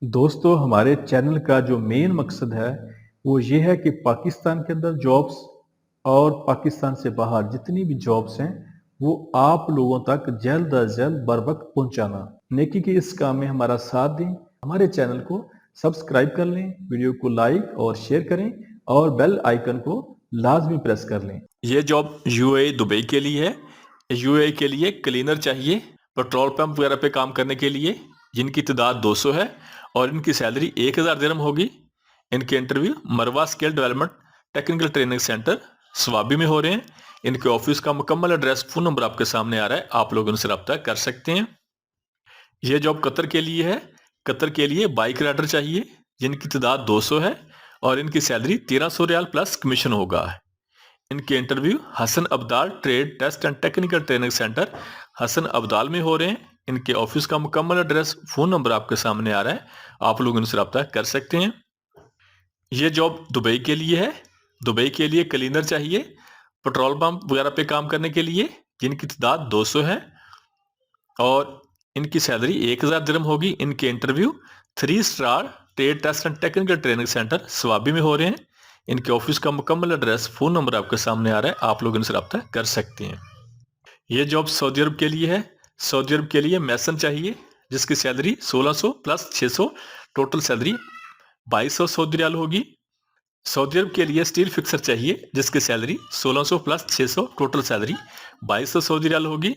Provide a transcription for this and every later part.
दोस्तों, हमारे चैनल का जो मेन मकसद है वो ये है कि पाकिस्तान के अंदर जॉब्स और पाकिस्तान से बाहर जितनी भी जॉब्स हैं वो आप लोगों तक जल्द अज जल्द बर वक्त पहुंचाना। नेकी के इस काम में हमारा साथ दें, हमारे चैनल को सब्सक्राइब कर लें, वीडियो को लाइक और शेयर करें और बेल आइकन को लाजमी प्रेस कर लें। ये जॉब यूएई दुबई के लिए है। यूएई के लिए क्लीनर चाहिए पेट्रोल पंप वगैरह पे काम करने के लिए, जिनकी तादाद 200 है और इनकी सैलरी 1000 दिरहम होगी। इनके इंटरव्यू मरवा skill development technical training centre Swabi में हो रहे हैं। इनके ऑफिस का मुकम्मल एड्रेस, फ़ोन नंबर आपके सामने आ रहा है, आप लोग उनसे रब्ता कर सकते हैं। ये जॉब कतर के लिए है। कतर के लिए बाइक राइडर चाहिए जिनकी तादाद 200 है और इनकी सैलरी 1300 रियाल प्लस कमीशन होगा। इनके interview Hasan Abdal trade test and technical training centre Hasan Abdal में हो रहे हैं। इनके ऑफिस का मुकम्मल एड्रेस, फ़ोन नंबर आपके सामने आ रहा है, आप लोग इनसे रब्ता कर सकते हैं। ये जॉब दुबई के लिए है। दुबई के लिए क्लीनर चाहिए पेट्रोल पंप वगैरह पे काम करने के लिए, जिनकी तादाद 200 है और इनकी सैलरी 1000 दिरहम होगी। इनके interview 3 star trade test and technical training centre Swabi में हो रहे हैं। इनके ऑफिस का मुकम्मल एड्रेस, फ़ोन नंबर आपके सामने आ रहा है, आप लोग इनसे रब्ता कर सकते हैं। ये जॉब सऊदी अरब के लिए है। सऊदी अरब के लिए मैसन चाहिए जिसकी सैलरी 1600 प्लस 600, टोटल सैलरी 2200 सऊदी रियाल होगी। सऊदी अरब के लिए स्टील फिक्सर चाहिए जिसकी सैलरी 1600 प्लस 600, टोटल सैलरी 2200 सऊदी रियाल होगी।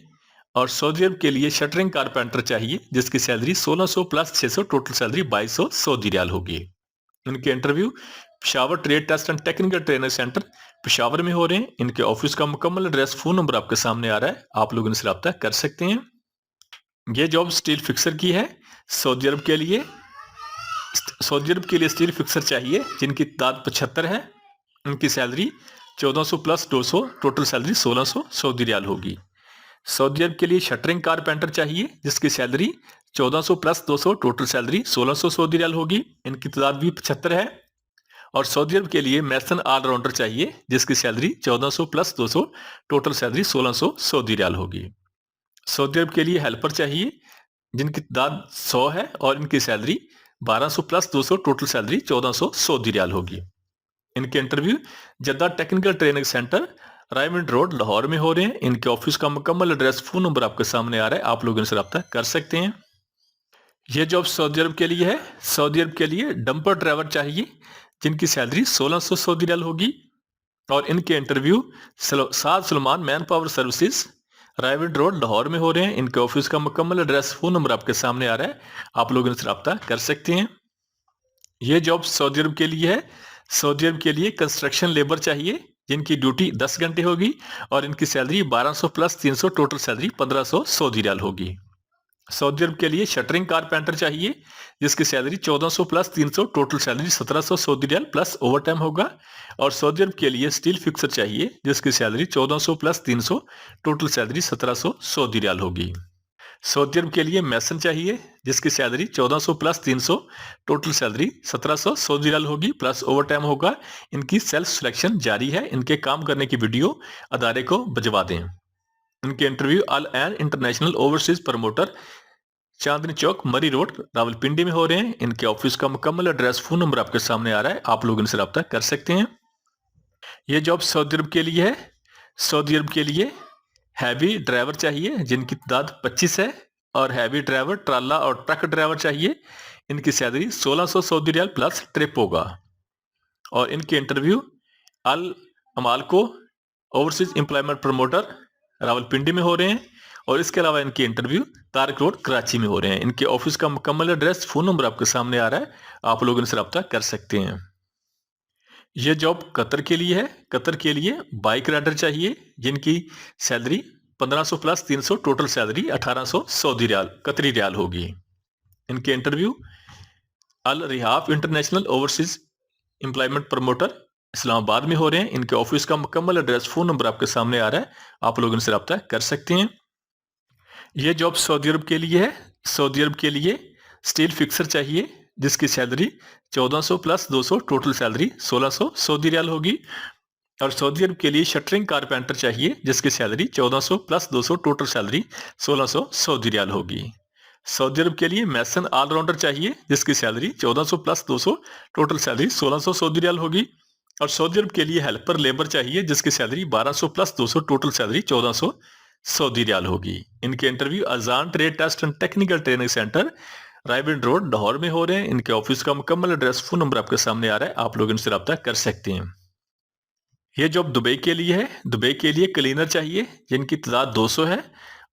और सऊदी अरब के लिए शटरिंग कारपेंटर चाहिए जिसकी सैलरी 1600 प्लस 600, टोटल सैलरी 2200 सऊदी रियाल होगी। इनके interview Peshawar trade test and technical training centre Peshawar में हो रहे हैं। इनके ऑफिस का मुकम्मल एड्रेस, फ़ोन नंबर आपके सामने आ रहा है, आप लोग इनसे रब्ता कर सकते हैं। ये जॉब स्टील फिक्सर की है। सऊदी अरब के लिए स्टील फिक्सर चाहिए जिनकी तादाद 75 है। इनकी सैलरी 1400 प्लस 200, टोटल सैलरी 1600 सऊदी रियाल होगी। सऊदी अरब के लिए शटरिंग कारपेंटर चाहिए जिसकी सैलरी 1400 प्लस 200, टोटल सैलरी 1600 सऊदी रियाल होगी। इनकी तादाद भी 75 है। और सऊदी अरब के लिए मैसन ऑलराउंडर चाहिए जिसकी सैलरी 1400 प्लस 200, टोटल सैलरी 1600 सऊदी रियाल होगी। सऊदी अरब के लिए हेल्पर चाहिए जिनकी तादाद 100 है और इनकी salary 1200 plus 200, total salary 1400 Saudi riyal होगी। इनके interview Jeddah technical training centre Raymond road Lahore में हो रहे हैं। इनके ऑफिस का मुकम्मल एड्रेस, फ़ोन नंबर आपके सामने आ रहा है, आप लोग इनसे रब्ता कर सकते हैं। यह जॉब सऊदी अरब के लिए है। सऊदी अरब के लिए डंपर ड्राइवर चाहिए जिनकी सैलरी 1600 सऊदी रियाल होगी। और इनके interview Saad Salman man power services Raiwind road Lahore में हो रहे हैं। इनके ऑफिस का मुकम्मल एड्रेस, फ़ोन नंबर आपके सामने आ रहा है, आप लोग इनसे रब्ता कर सकते हैं। ये जॉब सऊदी अरब के लिए है। सऊदी अरब के लिए कंस्ट्रक्शन लेबर चाहिए जिनकी ड्यूटी 10 घंटे होगी और इनकी salary 1200 plus 300, total salary 1500 Saudi riyal होगी। सऊदी अरब के लिए शटरिंग कारपेंटर चाहिए जिसकी सैलरी 1400 प्लस 300, टोटल सैलरी 1700 सऊदी रियाल प्लस ओवर टाइम होगा। और सऊदी अरब के लिए स्टील फिक्सर चाहिए जिसकी सैलरी 1400 प्लस 300, टोटल सैलरी 1700 सऊदी रियाल होगी। सऊदी अरब के लिए मैसन चाहिए जिसकी सैलरी 1400 प्लस 300, टोटल सैलरी 1700 सऊदी रियाल होगी प्लस ओवर टाइम होगा। इनकी सेल्फ सिलेक्शन जारी है। इनके काम करने की वीडियो अदारे को भिजवा दें। इनके interview Al N international overseas promoter Chandni Chowk Murree road Rawalpindi में हो रहे हैं। इनके ऑफिस का मुकम्मल एड्रेस, फ़ोन नंबर आपके सामने आ रहा है, आप लोग इनसे रब्ता कर सकते हैं। ये जॉब सऊदी अरब के लिए है। सऊदी अरब के लिए हैवी ड्राइवर चाहिए जिनकी तादाद 25 है और हैवी ड्राइवर ट्राला और ट्रक ड्राइवर चाहिए। इनकी सैलरी 1600 सऊदी रियाल प्लस ट्रिप होगा। और इनके इंटरव्यू अल अमालको ओवरसीज एम्प्लॉयमेंट प्रमोटर रावलपिंडी में हो रहे हैं। और इसके अलावा इनके इंटरव्यू तारक रोड कराची में हो रहे हैं। इनके ऑफिस का मुकम्मल एड्रेस, फ़ोन नंबर आपके सामने आ रहा है, आप लोग इनसे रब्ता कर सकते हैं। यह जॉब कतर के लिए है। कतर के लिए बाइक राइडर चाहिए जिनकी salary 1500 plus 300, total salary 1800 Saudi riyal Qatari riyal होगी। इनके interview Al Rehaf international overseas employment promoter Islamabad में हो रहे हैं। इनके ऑफिस का मुकम्मल एड्रेस, फ़ोन नंबर आपके सामने आ रहा है, आप लोग इनसे रब्ता कर सकते हैं। यह जॉब सऊदी अरब के लिए है। सऊदी अरब के लिए स्टील फिक्सर चाहिए जिसकी सैलरी 1400 प्लस 200, टोटल सैलरी 1600 सऊदी रियाल होगी। और सऊदी अरब के लिए शटरिंग कारपेंटर चाहिए जिसकी सैलरी 1400 प्लस 200, टोटल सैलरी 1600 सऊदी रियाल होगी। सऊदी अरब के लिए मैसन ऑलराउंडर चाहिए जिसकी सैलरी 1400 प्लस 200, टोटल सैलरी 1600 सऊदी रियाल होगी। और सऊदी अरब के लिए हेल्पर लेबर चाहिए जिसकी salary 1200 plus 200, total salary 1400 Saudi riyal होगी। इनके interview Azan trade test and technical training centre रायबन रोड लाहौर में हो रहे हैं। इनके ऑफिस का मुकम्मल एड्रेस, फोन नंबर आपके सामने आ रहा है, आप लोग इनसे रब्ता कर सकते हैं। ये जॉब दुबई के लिए है। दुबई के लिए क्लीनर चाहिए जिनकी तादाद 200 है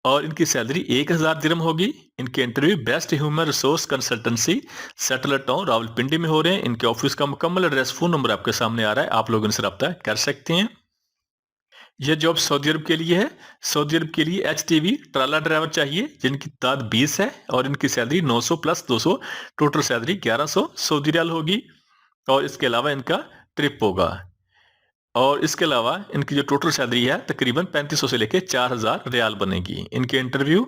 और इनकी सैलरी 1000 दिरहम होगी। इनके interview best human resource consultancy satellite town Rawalpindi में हो रहे हैं। इनके ऑफिस का मुकम्मल एड्रेस, फोन नंबर आपके सामने आ रहा है, आप लोग इनसे रब्ता कर सकते हैं। यह जॉब सऊदी अरब के लिए है। सऊदी अरब के लिए HTV ट्राला ड्राइवर चाहिए जिनकी तादाद 20 है और इनकी सैलरी 900 प्लस 200, टोटल सैलरी 1100 सऊदी रियाल होगी। और इसके अलावा इनका ट्रिप होगा। और इसके अलावा इनकी जो टोटल सैलरी है तकरीबन 3500 से लेकर 4000 रियाल बनेगी। इनके interview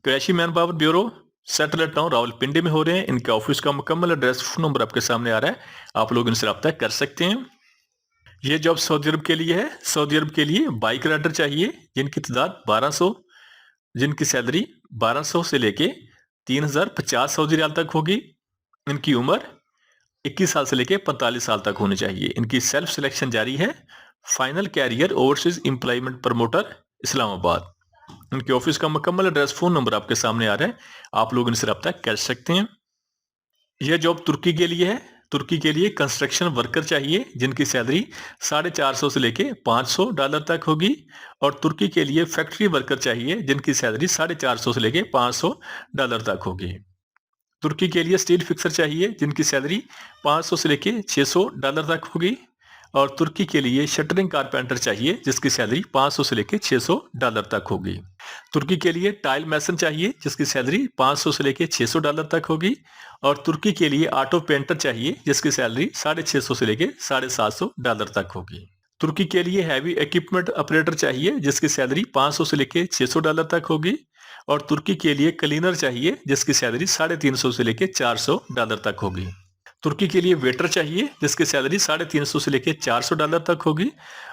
Karachi manpower bureau satellite town Rawalpindi में हो रहे हैं। इनके ऑफिस का मुकम्मल एड्रेस, फोन नंबर आपके सामने आ रहा है, आप लोग इनसे रब्ता कर सकते हैं। ये जॉब सऊदी अरब के लिए है। सऊदी अरब के लिए बाइक राइडर चाहिए जिनकी तादाद 1200, जिनकी सैलरी 1200 से लेके 3050 सऊदी रियाल तक होगी। इनकी उम्र 21 साल से लेके 45 साल तक होनी चाहिए। इनकी सेल्फ सिलेक्शन जारी है। Final career overseas employment promoter Islamabad. इनके ऑफिस का मुकम्मल एड्रेस, फोन नंबर आपके सामने आ रहा है, आप लोग इनसे रब्ता कर सकते हैं। यह जॉब तुर्की के लिए है। तुर्की के लिए कंस्ट्रक्शन वर्कर चाहिए जिनकी सैलरी 450 से लेके $500 तक होगी। और तुर्की के लिए फैक्ट्री वर्कर चाहिए जिनकी सैलरी 450 से लेके $500 तक होगी। तुर्की के लिए स्टील फिक्सर चाहिए जिनकी सैलरी 500 से लेके $600 तक होगी। और तुर्की के लिए शटरिंग कारपेंटर चाहिए जिसकी सैलरी 500 से लेके $600 तक होगी। तुर्की के लिए टाइल मैसन चाहिए जिसकी सैलरी 500 से लेके $600 तक होगी। और तुर्की के लिए ऑटो पेंटर चाहिए जिसकी सैलरी 650 से लेके $750 तक होगी। तुर्की के लिए हैवी इक्विपमेंट ऑपरेटर चाहिए जिसकी सैलरी 500 से लेके $600 तक होगी। और तुर्की के लिए क्लीनर चाहिए जिसकी सैलरी 350 से लेके $400 तक होगी। तुर्की के लिए वेटर चाहिए जिसकी सैलरी 350 से लेके $400 तक होगी।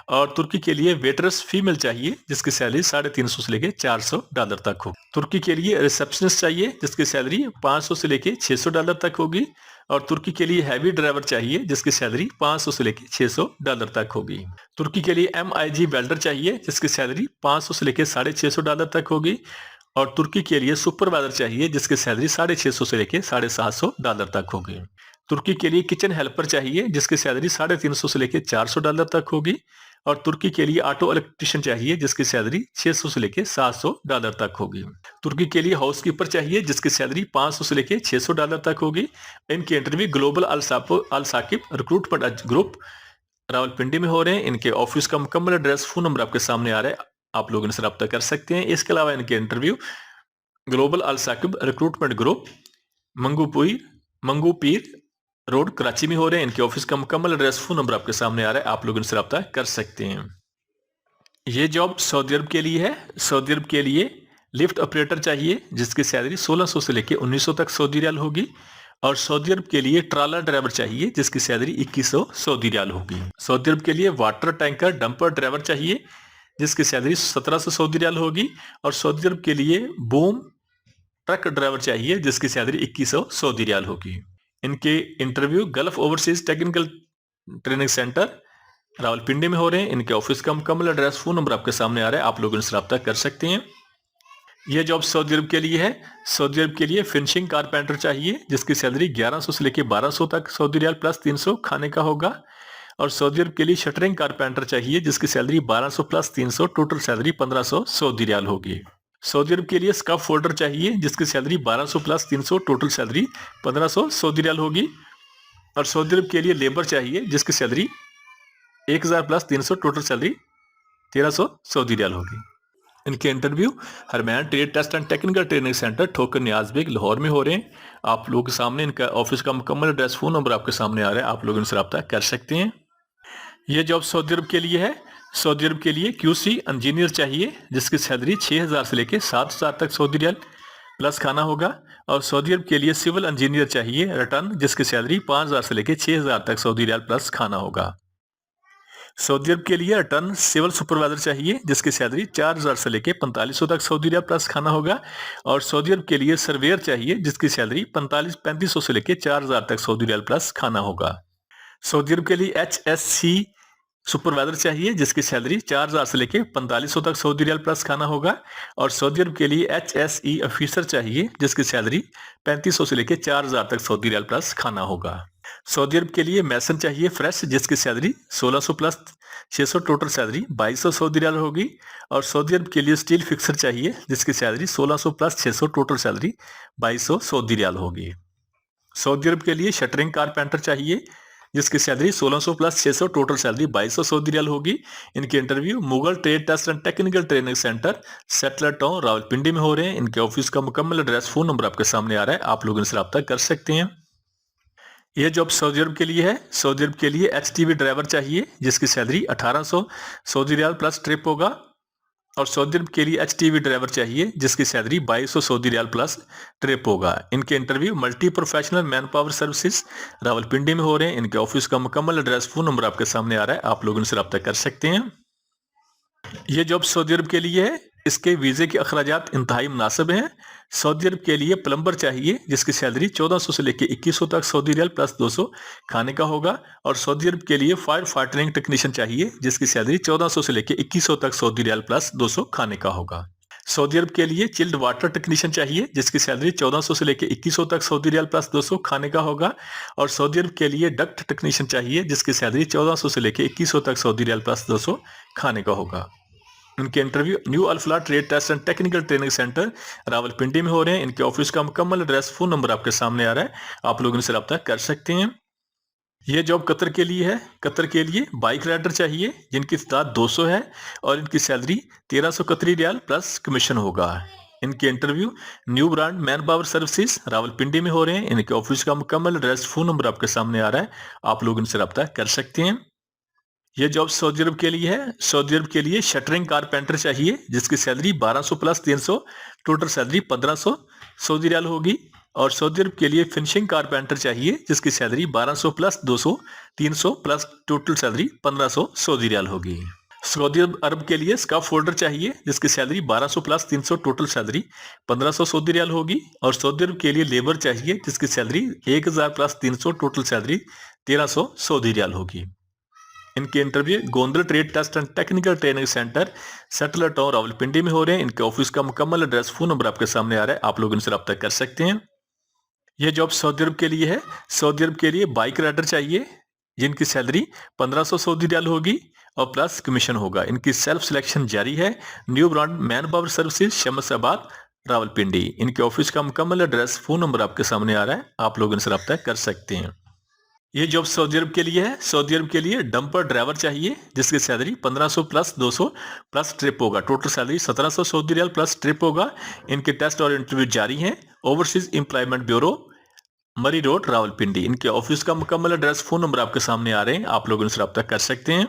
और तुर्की के लिए वेटरस फीमेल चाहिए जिसकी सैलरी 350 से लेके $400 तक होगी। तुर्की के लिए रिसेप्शनिस्ट चाहिए जिसकी सैलरी 500 से लेके $600 तक होगी। और तुर्की के लिए हैवी ड्राइवर चाहिए जिसकी सैलरी 500 से लेके $600 तक होगी। तुर्की के लिए MIG वेल्डर चाहिए जिसकी सैलरी 500 से लेके $650 तक होगी। और तुर्की के लिए सुपरवाइजर चाहिए जिसकी सैलरी 650 से लेके $750 तक होगी। तुर्की के लिए किचन हेल्पर चाहिए जिसकी सैलरी 350 से लेके $400 तक होगी। और तुर्की के लिए ऑटो इलेक्ट्रिशियन चाहिए जिसकी सैलरी 600 से लेके $700 तक होगी। तुर्की के लिए हाउसकीपर चाहिए जिसकी सैलरी 500 से लेके $600 तक होगी। इनके interview global Al Saqib recruitment group Rawalpindi में हो रहे हैं। इनके ऑफिस का मुकम्मल एड्रेस, फोन नंबर आपके सामने आ रहा है, आप लोग इनसे रब्ता कर सकते हैं। इसके अलावा इनके interview global Al Saqib recruitment group Manghopir road Karachi में हो रहे हैं। इनके ऑफिस का मुकम्मल एड्रेस, फोन नंबर आपके सामने आ रहा है, आप लोग इनसे रब्ता कर सकते हैं। ये जॉब सऊदी अरब के लिए है। सऊदी अरब के लिए लिफ्ट ऑपरेटर चाहिए जिसकी सैलरी 1600 से लेके 1900 तक सऊदी रियाल होगी। और सऊदी अरब के लिए ट्राला ड्राइवर चाहिए जिसकी सैलरी 2100 सऊदी रियाल होगी। सऊदी अरब के लिए वाटर टैंकर डंपर ड्राइवर चाहिए जिसकी सैलरी 1700 सऊदी रियाल होगी। और सऊदी अरब के लिए बूम ट्रक ड्राइवर चाहिए जिसकी सैलरी 2100 सऊदी रियाल होगी। इनके interview gulf overseas technical training centre Rawalpindi में हो रहे हैं। इनके ऑफिस का मुकम्मल एड्रेस, फोन नंबर आपके सामने आ रहा है, आप लोग इनसे रब्ता कर सकते हैं। यह जॉब सऊदी अरब के लिए है। सऊदी अरब के लिए फिनिशिंग कारपेंटर चाहिए जिसकी सैलरी 1100 से लेके 1200 तक सऊदी रियाल प्लस 300 खाने का होगा। और सऊदी अरब के लिए शटरिंग कारपेंटर चाहिए जिसकी salary 1200 plus 300, total salary 1500 Saudi riyal होगी। सऊदी अरब के लिए स्कफ फोल्डर चाहिए जिसकी salary 1200 plus 300, total salary 1500 Saudi riyal होगी। और सऊदी अरब के लिए लेबर चाहिए जिसकी salary 1000 plus 300, total salary 1300 Saudi riyal होगी। इनके interview Haramain trade test and technical training centre Thokar Niaz bag Lahore में हो रहे हैं। आप लोगों के सामने इनका ऑफिस का मुकम्मल एड्रेस, फोन नंबर आपके सामने आ रहा है, आप लोग इनसे रब्ता कर सकते हैं। यह जॉब सऊदी अरब के लिए है। सऊदी अरब के लिए QC इंजीनियर चाहिए जिसकी सैलरी 6000 से लेके 7000 तक सऊदी रियाल प्लस खाना होगा। और सऊदी अरब के लिए सिविल इंजीनियर चाहिए रिटर्न जिसकी सैलरी 5000 से लेके 6000 तक सऊदी रियाल प्लस खाना होगा। सऊदी अरब के लिए रिटर्न सिविल सुपरवाइजर चाहिए जिसकी सैलरी 4,000 से लेके 4500 तक सऊदी रियाल प्लस खाना होगा। और सऊदी अरब के लिए सर्वेयर चाहिए जिसकी सैलरी 3500 से लेके 4,000 तक सऊदी रियाल प्लस खाना होगा। सऊदी अरब के लिए HSC सुपरवाइजर चाहिए जिसकी सैलरी 4,000 से लेके 4500 तक सऊदी रियाल प्लस खाना होगा। और सऊदी अरब के लिए HSE ऑफिसर चाहिए जिसकी सैलरी 3500 से लेके 4,000 तक सऊदी रियाल प्लस खाना होगा। सऊदी अरब के लिए मैसन चाहिए फ्रेश जिसकी सैलरी 1600 प्लस 600 टोटल सैलरी 2200 सऊदी रियाल होगी। और सऊदी अरब के लिए स्टील फिक्सर चाहिए जिसकी सैलरी 1600 प्लस 600 टोटल सैलरी 2200 सऊदी रियाल होगी। सऊदी अरब के लिए शटरिंग कारपेंटर चाहिए जिसकी सैलरी 1600 प्लस 600 टोटल सैलरी 2200 सऊदी रियाल होगी। इनके interview Mughal trade test and technical training centre satellite town Rawalpindi में हो रहे हैं। इनके ऑफिस का मुकम्मल एड्रेस फोन नंबर आपके सामने आ रहा है, आप लोग इनसे रब्ता कर सकते हैं। यह जॉब सऊदी अरब के लिए है। सऊदी अरब के लिए HTV ड्राइवर चाहिए जिसकी सैलरी 1800 सऊदी रियाल प्लस ट्रिप होगा। और सऊदी अरब के लिए HTV ड्राइवर चाहिए जिसकी सैलरी 2200 सऊदी रियाल प्लस ट्रिप होगा। इनके interview multi professional man power services Rawalpindi में हो रहे हैं। इनके ऑफिस का मुकम्मल एड्रेस फोन नंबर आपके सामने आ रहा है, आप लोग इनसे रब्ता कर सकते हैं। ये जॉब सऊदी अरब के लिए है। इसके वीजे के अखराजात इंतहाई मुनासिब हैं। सऊदी अरब के लिए प्लम्बर चाहिए जिसकी सैलरी 1400 से लेकर 2100 तक सऊदी रियाल प्लस 200 खाने का होगा। और सऊदी अरब के लिए फायर फाइटरिंग टेक्नीशियन चाहिए जिसकी सैलरी 1400 से लेकर 2100 तक सऊदी रियाल प्लस 200 खाने का होगा। सऊदी अरब के लिए चिल्ड वाटर टेक्नीशियन चाहिए जिसकी सैलरी 1400 से लेकर 2100 तक सऊदी रियाल प्लस 200 खाने का होगा। और सऊदी अरब के लिए डक्ट टेक्नीशियन चाहिए जिसकी सैलरी 1400 से लेकर 2100 तक सऊदी रियाल प्लस 200 खाने का होगा। इनके इंटरव्यू न्यू अल्फला trade test and technical training centre Rawalpindi में हो रहे हैं। इनके ऑफिस का मुकम्मल एड्रेस फोन नंबर आपके सामने आ रहा है, आप लोग इनसे रब्ता कर सकते हैं। ये जॉब कतर के लिए है। कतर के लिए बाइक राइडर चाहिए जिनकी तादाद 200 है और इनकी सैलरी 1300 कतरी रियाल प्लस कमीशन होगा। इनके interview new brand man power services Rawalpindi में हो रहे हैं। इनके ऑफिस का मुकम्मल एड्रेस फोन नंबर आपके सामने आ रहा है, आप लोग इनसे रब्ता कर सकते हैं। यह जॉब सऊदी अरब के लिए है। सऊदी अरब के लिए शटरिंग कारपेंटर चाहिए जिसकी salary 1200 plus 300 total salary 1500 Saudi riyal होगी। और सऊदी अरब के लिए फिनिशिंग कारपेंटर चाहिए जिसकी salary 1200 plus 200 300 plus total salary 1500 Saudi riyal होगी। सऊदी अरब के लिए स्काफ फोल्डर चाहिए जिसकी salary 1200 plus 300 total salary 1500 Saudi riyal होगी। और सऊदी अरब के लिए लेबर चाहिए जिसकी salary 1000 plus 300 total salary 1300 Saudi riyal होगी। इनके interview Gondal trade test and technical training centre satellite town Rawalpindi में हो रहे हैं। इनके ऑफिस का मुकम्मल एड्रेस फोन नंबर आपके सामने आ रहा है, आप लोग इनसे रब्ता कर सकते हैं। यह जॉब सऊदी अरब के लिए है। सऊदी अरब के लिए बाइक राइडर चाहिए जिनकी सैलरी 1500 सऊदी रियाल होगी और प्लस कमीशन होगा। इनकी सेल्फ सिलेक्शन जारी है। New brand man power services Shamsabad Rawalpindi. इनके ऑफिस का मुकम्मल एड्रेस फोन नंबर आपके सामने आ रहा है, आप लोग इनसे रब्ता कर सकते हैं। ये जॉब सऊदी अरब के लिए है। सऊदी अरब के लिए डंपर ड्राइवर चाहिए जिसकी सैलरी 1500 प्लस 200 प्लस ट्रिप होगा। टोटल सैलरी 1700 सऊदी रियाल प्लस ट्रिप होगा। इनके टेस्ट और इंटरव्यू जारी हैं। Overseas employment bureau Murree road Rawalpindi. इनके ऑफिस का मुकम्मल एड्रेस फोन नंबर आपके सामने आ रहे हैं, आप लोग इनसे रब्ता कर सकते हैं।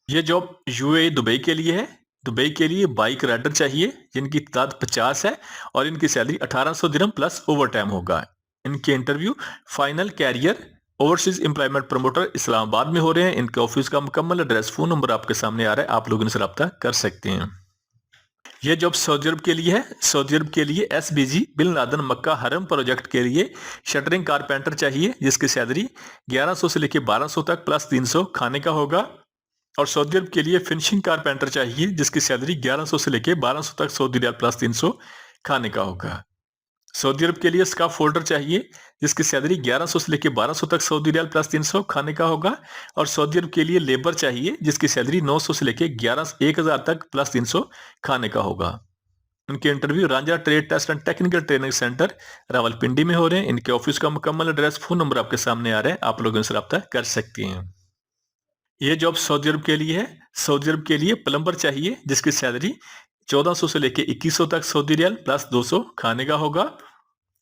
ये जॉब UAE दुबई के लिए है। दुबई के लिए बाइक राइडर चाहिए जिनकी तादाद 50 है और इनकी सैलरी 1800 दिरहम प्लस ओवर टाइम होगा। इनके interview final career overseas employment promoter Islamabad में हो रहे हैं। इनके ऑफिस का मुकम्मल एड्रेस फोन नंबर आपके सामने आ रहा है, आप लोग इनसे रब्ता कर सकते हैं। यह जॉब सऊदी अरब के लिए है। सऊदी अरब के लिए SBG बिन लादेन मक्का हरम प्रोजेक्ट के लिए शटरिंग कारपेंटर चाहिए जिसकी सैलरी 1100 से लेकर 1200 तक प्लस 300 खाने का होगा। और सऊदी अरब के लिए फिनिशिंग कारपेंटर चाहिए जिसकी सैलरी 1100 से लेकर 1200 तक सऊदी रियाल प्लस 300 खाने का होगा। सऊदी अरब के लिए स्काफ फोल्डर चाहिए जिसकी सैलरी 1100 से लेकर 1200 तक सऊदी रियाल प्लस 300 खाने का होगा। और सऊदी अरब के लिए लेबर चाहिए जिसकी सैलरी 900 से लेकर 1000 तक प्लस 300 खाने का होगा। इनके interview Ranjha trade test and technical training centre Rawalpindi में हो रहे हैं। इनके ऑफिस का मुकम्मल एड्रेस फोन नंबर आपके सामने आ रहे हैं, आप लोग इनसे रब्ता कर सकते हैं। ये जॉब सऊदी अरब के लिए है। सऊदी अरब के लिए प्लम्बर चाहिए जिसकी सैलरी 1400 से लेकर 2100 तक सऊदी रियाल प्लस 200 खाने का होगा।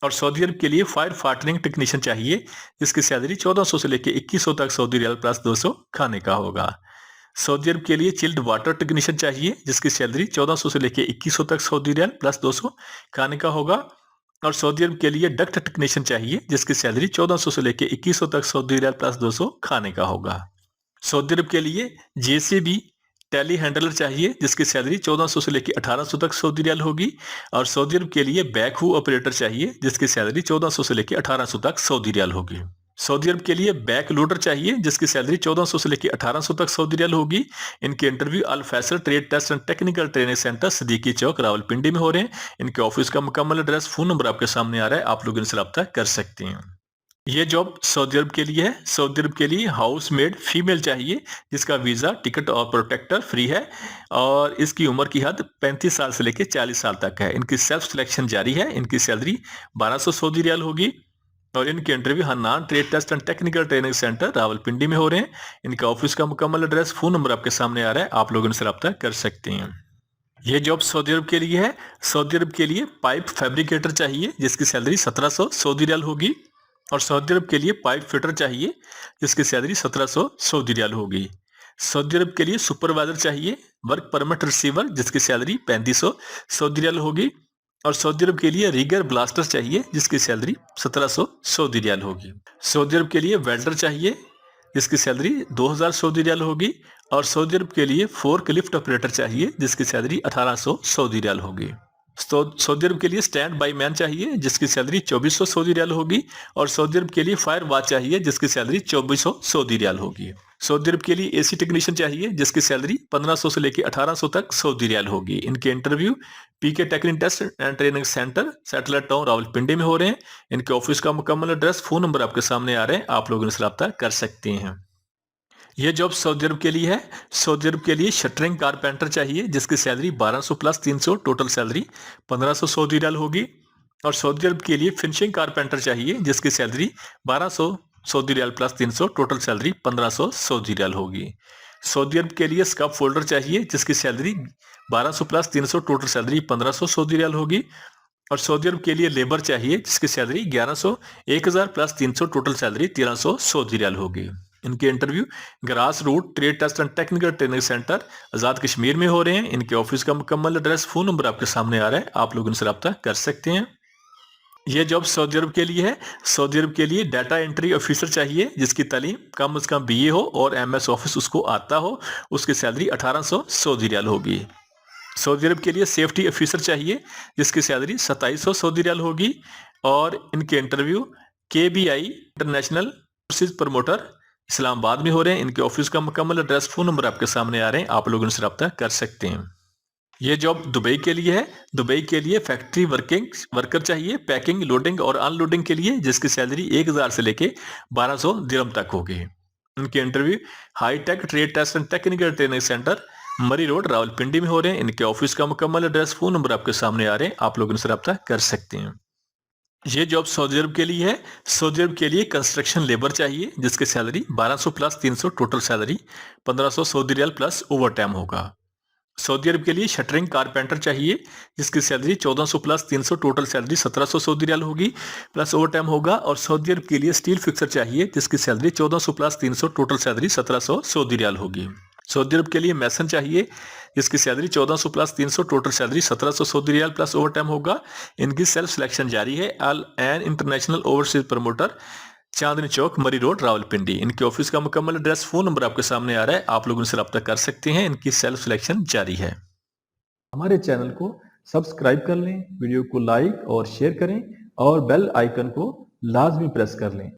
और सऊदी अरब के लिए फायर फाइटरिंग टेक्नीशियन चाहिए जिसकी सैलरी 1400 से लेकर 2100 तक सऊदी रियाल प्लस 200 खाने का होगा। सऊदी अरब के लिए चिल्ड वाटर टेक्नीशियन चाहिए जिसकी सैलरी 1400 से लेकर 2100 तक सऊदी रियाल प्लस 200 खाने का होगा। और सऊदी अरब के लिए डक्ट टेक्नीशियन चाहिए जिसकी सैलरी 1400 से लेकर 2100 तक सऊदी रियाल प्लस 200 खाने का होगा। सऊदी अरब के लिए जेसीबी टेली हैंडलर चाहिए जिसकी सैलरी 1400 से लेकर 1800 तक सऊदी रियाल होगी। और सऊदी अरब के लिए बैकहू ऑपरेटर चाहिए जिसकी सैलरी 1400 से लेकर 1800 तक सऊदी रियाल होगी। सऊदी अरब के लिए बैक लोडर चाहिए जिसकी सैलरी 1400 से लेकर 1800 तक सऊदी रियाल होगी। इनके interview Al Faisal trade test and technical training centre Siddiqui Chowk Rawalpindi में हो रहे हैं। इनके ऑफिस का मुकम्मल एड्रेस, फोन नंबर आपके सामने आ रहा है, आप लोग इनसे रब्ता कर सकते हैं। ये जॉब सऊदी अरब के लिए है। सऊदी अरब के लिए हाउसमेड फीमेल चाहिए जिसका वीज़ा, टिकट और प्रोटेक्टर फ्री है और इसकी उम्र की हद 35 साल से लेकर 40 साल तक है। इनकी सेल्फ सिलेक्शन जारी है। इनकी सैलरी 1200 सऊदी रियाल होगी और इनके interview Hannan trade test and technical training centre Rawalpindi में हो रहे हैं। इनका ऑफिस का मुकम्मल एड्रेस, फोन नंबर आपके सामने आ रहा है, आप लोग इनसे रब्ता कर सकते हैं। ये जॉब सऊदी अरब के लिए है। सऊदी अरब के लिए पाइप फैब्रिकेटर चाहिए जिसकी सैलरी 1700 सऊदी रियाल होगी और सऊदी अरब के लिए पाइप फिटर चाहिए जिसकी सैलरी 1700 सऊदी रियाल होगी। सऊदी अरब के लिए सुपरवाइजर चाहिए, वर्क परमिट रिसीवर जिसकी सैलरी 3500 सऊदी रियाल होगी और सऊदी अरब के लिए रिगर ब्लास्टर चाहिए जिसकी सैलरी 1700 सऊदी रियाल होगी। सऊदी अरब के लिए वेल्डर चाहिए जिसकी सैलरी 2000 सऊदी रियाल होगी और सऊदी अरब के लिए फोर्क लिफ्ट ऑपरेटर चाहिए जिसकी सैलरी 1800 सऊदी रियाल होगी। सऊदी अरब के लिए स्टैंड बाई मैन चाहिए जिसकी सैलरी 2400 सऊदी रियाल होगी और सऊदी अरब के लिए फायर वॉच चाहिए जिसकी सैलरी 2400 सऊदी रियाल होगी। सऊदी अरब के लिए एसी टेक्नीशियन चाहिए जिसकी सैलरी 1500 से लेकर 1800 तक सऊदी रियाल होगी। इनके interview PK technical test and training centre satellite town Rawalpindi में हो रहे हैं। इनके ऑफिस का मुकम्मल एड्रेस, फोन नंबर आपके सामने आ रहे हैं, आप लोग इनसे रब्ता कर सकते हैं। ये जॉब सऊदी अरब के लिए है। सऊदी अरब के लिए शटरिंग कारपेंटर चाहिए जिसकी salary 1200 plus 300, total salary 1500 Saudi riyal होगी और सऊदी अरब के लिए फिनिशिंग कारपेंटर चाहिए जिसकी सैलरी 1200 सऊदी रियाल plus 300, total salary 1500 Saudi riyal होगी। सऊदी अरब के लिए स्कप फोल्डर चाहिए जिसकी salary 1200 plus 300, total salary 1500 Saudi riyal होगी और सऊदी अरब के लिए लेबर चाहिए जिसकी salary 1100 1000 plus 300, total salary 1300 Saudi riyal होगी। इनके interview grass root trade test and technical training centre Azad Kashmir में हो रहे हैं। इनके ऑफिस का मुकम्मल एड्रेस, फोन नंबर आपके सामने आ रहा है, आप लोग इनसे रब्ता कर सकते हैं। ये जॉब सऊदी अरब के लिए है। सऊदी अरब के लिए डाटा एंट्री ऑफिसर चाहिए जिसकी तालीम कम से कम बीए हो और एमएस ऑफिस उसको आता हो। उसकी सैलरी 1800 सऊदी रियाल होगी। सऊदी अरब के लिए सेफ्टी ऑफिसर चाहिए जिसकी सैलरी 2700 सऊदी रियाल होगी और इनके interview KBI international courses promoter Islamabad में हो रहे हैं। इनके ऑफिस का मुकम्मल एड्रेस, फोन नंबर आपके सामने आ रहे हैं, आप लोग इनसे रब्ता कर सकते हैं। ये जॉब दुबई के लिए है। दुबई के लिए फैक्ट्री वर्कर चाहिए पैकिंग, लोडिंग और अनलोडिंग के लिए जिसकी सैलरी 1000 से लेके 1200 दिरहम तक होगी। इनके interview hitech trade test and technical training centre Murree road Rawalpindi में हो रहे हैं। इनके ऑफिस का मुकम्मल एड्रेस, फोन नंबर आपके सामने आ रहे हैं, आप लोग इनसे रब्ता कर सकते हैं। ये जॉब सऊदी अरब के लिए है। सऊदी अरब के लिए कंस्ट्रक्शन लेबर चाहिए जिसकी salary 1200 plus 300, total salary 1500 Saudi रियाल प्लस ओवर टाइम होगा। सऊदी अरब के लिए शटरिंग कारपेंटर चाहिए जिसकी सैलरी 1400 प्लस 300, टोटल सैलरी 1700 सऊदी रियाल होगी प्लस ओवर टाइम होगा। और सऊदी अरब के लिए स्टील फिक्सर चाहिए जिसकी सैलरी 1400 प्लस 300, टोटल सैलरी 1700 सऊदी रियाल होगी। सऊदी अरब के लिए मैसन चाहिए जिसकी सैलरी 1400 प्लस 300, टोटल सैलरी 1700 सऊदी रियाल प्लस ओवर टाइम होगा। इनकी सेल्फ सिलेक्शन जारी है। अल N international overseas promoter, Chandni Chowk, Murree road, Rawalpindi. इनके ऑफिस का मुकम्मल एड्रेस, फोन नंबर आपके सामने आ रहा है, आप लोग उनसे रब्ता कर सकते हैं। इनकी सेल्फ सिलेक्शन जारी है। हमारे चैनल को सब्सक्राइब कर लें, वीडियो को लाइक और शेयर करें और बेल आइकन को लाजमी प्रेस कर लें।